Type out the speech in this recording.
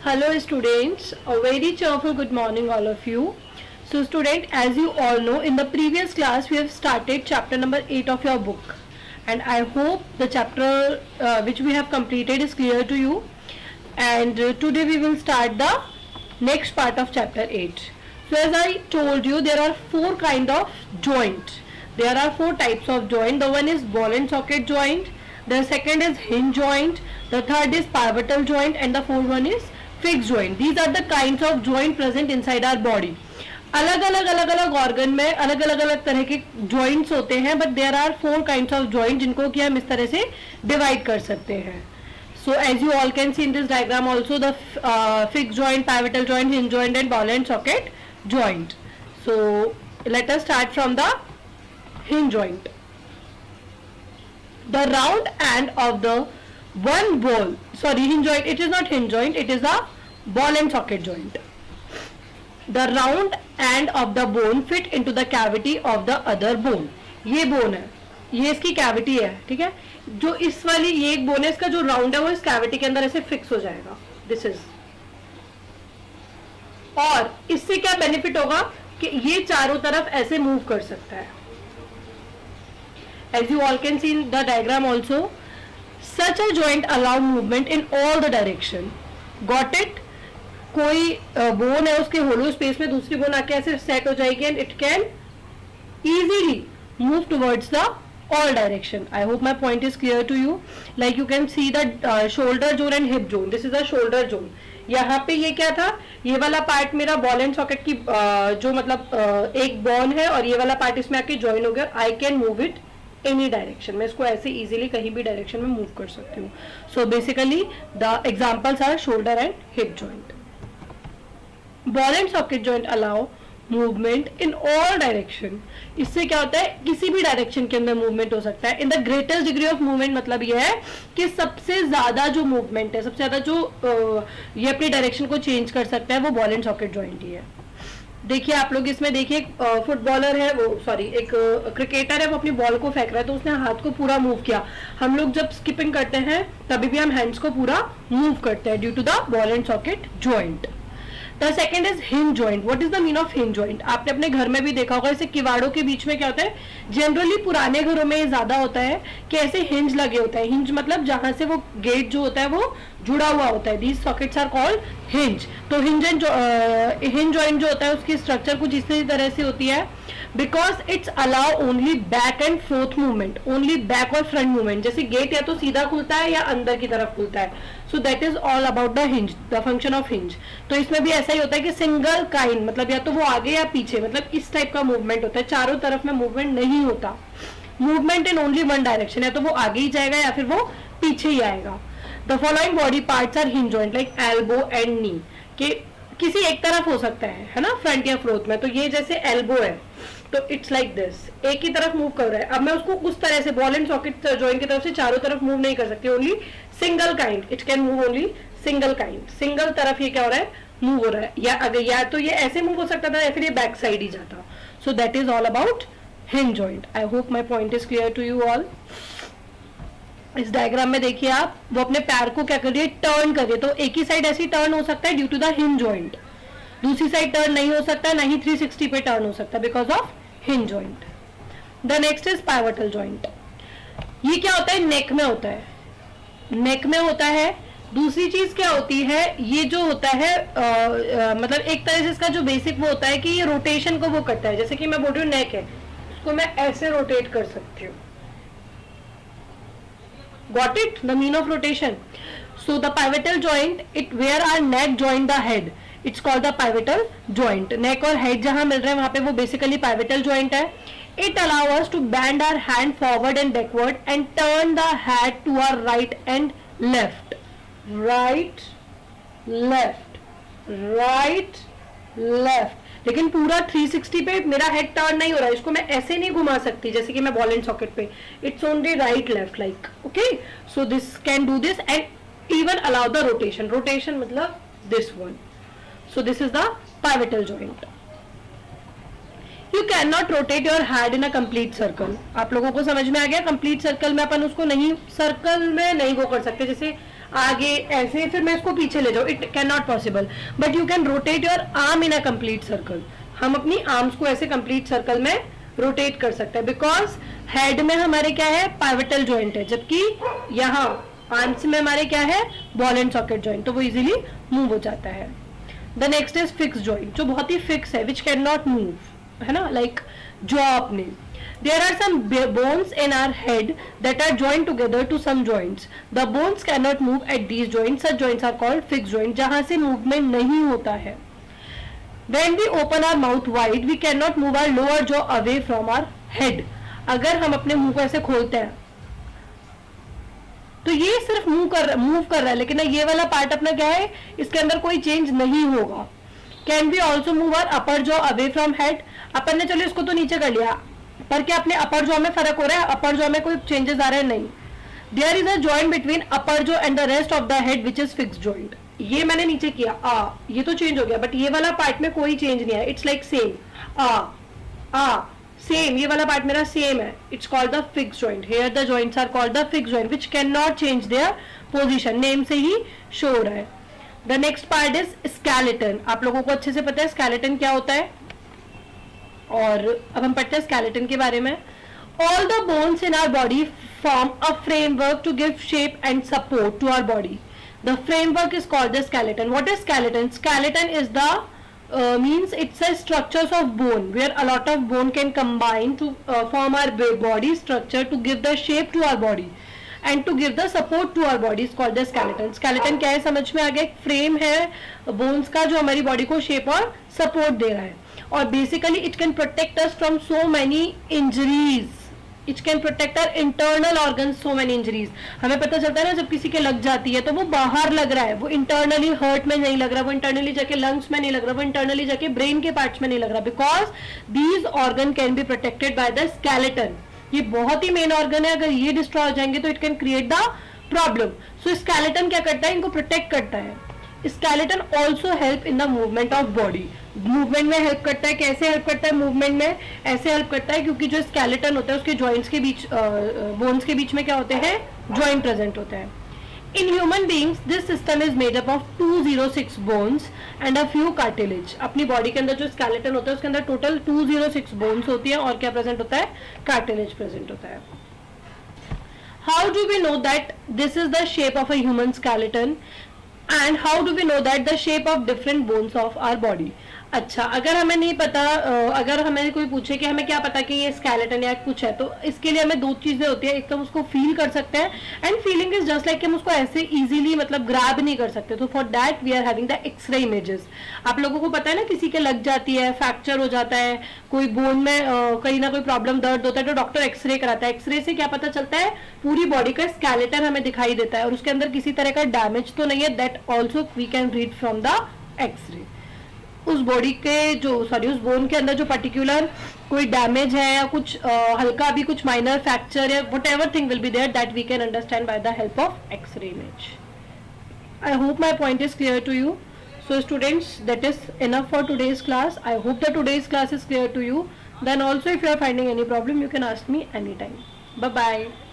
Hello students, a very cheerful good morning all of you. So student, as you all know, in the previous class we have started chapter number 8 of your book, and I hope the chapter which we have completed is clear to you, and today we will start the next part of chapter 8. So as I told you, there are four kind of joint. There are four types of joint. The one is ball and socket joint, the second is hinge joint, the third is pivotal joint, and the fourth one is fixed joint. These are the kinds of joint present inside our body. अलग अलग organ में अलग अलग तरह के joints होते हैं, but there are four kinds of joint जिनको कि हम इस तरह से डिवाइड कर सकते हैं. So as you all can see in this diagram also the fix joint, pivotal joint, hinge joint and ball and socket joint. So let us start from the hinge joint. The round end of the one ball, sorry, hinge joint, it is not hinge joint, it is a ball and socket joint. The round end of the bone fit into the cavity of the other bone. ये bone है, ये इसकी cavity है, ठीक है. जो इस वाली ये एक bone है, इसका जो round है वो इस cavity के अंदर ऐसे fix हो जाएगा. This is. और इससे क्या benefit होगा कि ये चारों तरफ ऐसे move कर सकता है. As you all can see in the diagram also, such a joint allow movement in all the direction. Got it? कोई बोन है, उसके होलो स्पेस में दूसरी बोन आके ऐसे सेट हो जाएगी and it can easily move towards the all direction. I hope my point is clear to you. Like you can see the shoulder zone and hip zone. This is a shoulder zone. यहाँ पे ये क्या था, ये वाला part मेरा ball and socket की जो मतलब एक बॉन है और ये वाला पार्ट इसमें आके ज्वाइन हो गया. I can move it any direction. मैं इसको ऐसे इजीली कहीं भी डायरेक्शन में मूव कर सकती हूँ. So basically the examples are shoulder and hip joint. Ball and socket joint allow movement in all direction. इससे क्या होता है, किसी भी डायरेक्शन के अंदर मूवमेंट हो सकता है. In the greatest degree of movement मतलब ये है कि सबसे ज्यादा जो मूवमेंट है, सबसे ज्यादा जो ये अपनी डायरेक्शन को चेंज कर सकता है वो बॉल एंड सॉकेट जॉइंट ही है. देखिए आप लोग इसमें देखिए, फुटबॉलर है वो, सॉरी एक क्रिकेटर है, वो अपनी बॉल को फेंक रहा है तो उसने हाथ को पूरा मूव किया. हम लोग जब स्किपिंग करते हैं तभी भी हम हैंड्स को पूरा मूव करते हैं due to the ball and socket joint. The second is hinge joint. What is the mean of hinge joint? आपने अपने घर में भी देखा होगा, ऐसे किवाड़ों के बीच में क्या होता है, जनरली पुराने घरों में ये ज्यादा होता है कि ऐसे हिंज लगे होते हैं. हिंज मतलब जहां से वो गेट जो होता है वो जुड़ा हुआ होता है. These sockets are called hinge. तो हिंज जॉइंट जो होता है उसकी स्ट्रक्चर कुछ इसी तरह से होती है, because it's allow only back and fourth movement, only back और फ्रंट मूवमेंट. जैसे गेट या तो सीधा खुलता है या अंदर की तरफ खुलता है. सो that is all about the hinge, the function of hinge. तो इसमें भी ऐसा ही होता है कि सिंगल काइंड मतलब या तो वो आगे या पीछे, मतलब इस टाइप का मूवमेंट होता है. चारों तरफ में मूवमेंट नहीं होता. Movement in only one direction, या तो वो आगे ही जाएगा या फिर वो पीछे ही आएगा. The following body parts are hinge joint like elbow and knee. कि किसी एक तरफ हो सकता है ना, फ्रंट या फोर्थ में. तो ये जैसे एल्बो है तो इट्स लाइक दिस, एक ही तरफ मूव कर रहा है. अब मैं उसको उस तरह से बॉल एंड सॉकेट जॉइंट की तरफ से चारों तरफ मूव नहीं कर सकती. Only single kind, it can move only single kind. Single तरफ ये क्या हो रहा है, मूव हो रहा है. या अगर या तो ये ऐसे मूव हो सकता था या फिर ये बैक साइड ही जाता. So that is all about hinge joint. I hope my point is clear to you all. इस डायग्राम में देखिए आप, वो अपने पैर को क्या कर रही है, टर्न कर रही है. तो एक ही साइड ऐसी टर्न हो सकता है due to the hinge joint, दूसरी साइड टर्न नहीं हो सकता, ना ही 360 पे टर्न हो सकता because of hinge joint. The next is pivotal joint. ये क्या होता है, नेक में होता है, नेक में होता है. दूसरी चीज क्या होती है, ये जो होता है मतलब एक तरह से इसका जो बेसिक वो होता है कि ये रोटेशन को वो करता है. जैसे कि मैं बोल रही हूँ नेक है, उसको मैं ऐसे रोटेट कर सकती हूँ. Got it? The mean of rotation. So the pivotal joint, it where our neck join the head, it's called the pivotal joint. Neck और head जहाँ मिल रहे हैं वहाँ पे वो basically pivotal joint है. It allow us to bend our hand forward and backward and turn the head to our right and left, right, left, right, left. लेकिन पूरा 360 पे मेरा हेड टर्न नहीं हो रहा है, इसको मैं ऐसे नहीं घुमा सकती जैसे कि मैं बॉल एंड सॉकेट पे. It's only right left like. Okay, so this can do this and even allow the rotation. Rotation मतलब this one. So this is the pivotal joint. You can not rotate your head in a complete circle. आप लोगों को समझ में आ गया, complete circle में अपन उसको नहीं, सर्कल में नहीं वो कर सकते. जैसे आगे ऐसे, फिर मैं इसको पीछे ले जाऊँ, it can not possible, but you can rotate your arm in a complete circle. हम अपनी आर्म्स को ऐसे कंप्लीट सर्कल में रोटेट कर सकते हैं, बिकॉज हेड में हमारे क्या है, पाइवटल जॉइंट है, जबकि यहाँ आर्म्स में हमारे क्या है, बॉल एंड सॉकेट जॉइंट, तो वो इजीली मूव हो जाता है। The next is fix joint, जो बहुत ही फिक्स है, विच कैन नॉट मूव, है ना, लाइक जॉ अपने। There are some bones in our head that are joined together to some joints. The bones cannot move at these joints. Such joints are called fixed joints. जहाँ से movement नहीं होता है. When we open our mouth wide, we cannot move our lower jaw away from our head. अगर हम अपने मुंह को ऐसे खोलते हैं, तो ये सिर्फ मूव कर रहा है, लेकिन ये वाला पार्ट अपना क्या है, इसके अंदर कोई चेंज नहीं होगा. Can we also move our upper jaw away from head? अपन ने चलो इसको तो नीचे कर लिया, पर क्या अपने अपर जॉ में फर्क हो रहा है, अपर जॉ में कोई चेंजेस आ रहे हैं, नहीं. There is a joint between upper jaw and the rest of the head which is fixed joint. ये मैंने नीचे किया, ये तो चेंज हो गया, बट ये वाला पार्ट में कोई चेंज नहीं है, इट्स लाइक सेम, सेम, ये वाला पार्ट मेरा सेम है, it's called the fixed joint. Here the joints are called the fixed joint which can not change their position, name से ही शो हो रहा है. The next part is skeleton. आप लोगों को अच्छे से पता है स्केलेटन क्या होता है, और अब हम पढ़ते हैं स्केलेटन के बारे में. All the bones in our body form a framework to give shape and support to our body. The framework is called the skeleton. What is skeleton? Skeleton is the means it's a structures of bone where a lot of bone can combine to form our body structure to give the shape to our body and to give the support to our body is called the skeleton. Skeleton क्या है, समझ में आ गया, एक frame है bones का जो हमारी बॉडी को शेप और सपोर्ट दे रहा है. और basically it can protect us from so many injuries. It can protect our internal organ so many injuries. हमें पता चलता है ना, जब किसी के लग जाती है तो वो बाहर लग रहा है, वो इंटरनली हर्ट में नहीं लग रहा, वो इंटरनली जाके लंग्स में नहीं लग रहा, वो इंटरनली जाके ब्रेन के पार्ट्स में नहीं लग रहा, because these organ can be protected by the skeleton. ये बहुत ही मेन ऑर्गन है, अगर ये डिस्ट्रॉय हो जाएंगे तो it can create the problem. So skeleton क्या करता है, इनको प्रोटेक्ट करता है. Skeleton also help in the movement of body. Movement में हेल्प करता है. कैसे हेल्प करता है मूवमेंट में? ऐसे हेल्प करता है क्योंकि जो स्केलेटन होता है उसके जॉइंट्स के बीच, बोन्स के बीच में क्या होते हैं, जॉइंट प्रेजेंट होता है. In human beings this system is made up of 206 bones and a few cartilage. अपनी बॉडी के अंदर जो स्केलेटन होता है उसके अंदर टोटल 206 बोन्स होती है, और क्या प्रेजेंट होता है, कार्टिलेज प्रेजेंट होता है. How do we know that this is the shape of a human skeleton and how do we know that the shape of different bones of our body? अच्छा, अगर हमें नहीं पता, अगर हमें कोई पूछे कि हमें क्या पता कि ये स्केलेटन या कुछ है, तो इसके लिए हमें दो चीजें होती है. एक तो हम उसको फील कर सकते हैं, and feeling is just like हम उसको ऐसे इजीली मतलब ग्रैब नहीं कर सकते. तो for that we are having the X ray images. आप लोगों को पता है ना, किसी के लग जाती है, फ्रैक्चर हो जाता है, कोई बोन में कहीं ना कोई प्रॉब्लम, दर्द होता है, तो डॉक्टर एक्सरे कराता है. एक्सरे से क्या पता चलता है, पूरी बॉडी का स्केलेटन हमें दिखाई देता है, और उसके अंदर किसी तरह का डैमेज तो नहीं है. That also we can read from the X ray. उस बॉडी के जो उस बोन के अंदर जो पर्टिकुलर कोई डैमेज है, या कुछ हल्का भी कुछ माइनर फ्रैक्चर, या whatever thing will be there, that we can understand by the help of X ray image. I hope my point is clear to you. So students, that is enough for today's class. I hope that today's class is clear to you. Then also if you are finding any problem, you can ask me anytime. Bye bye.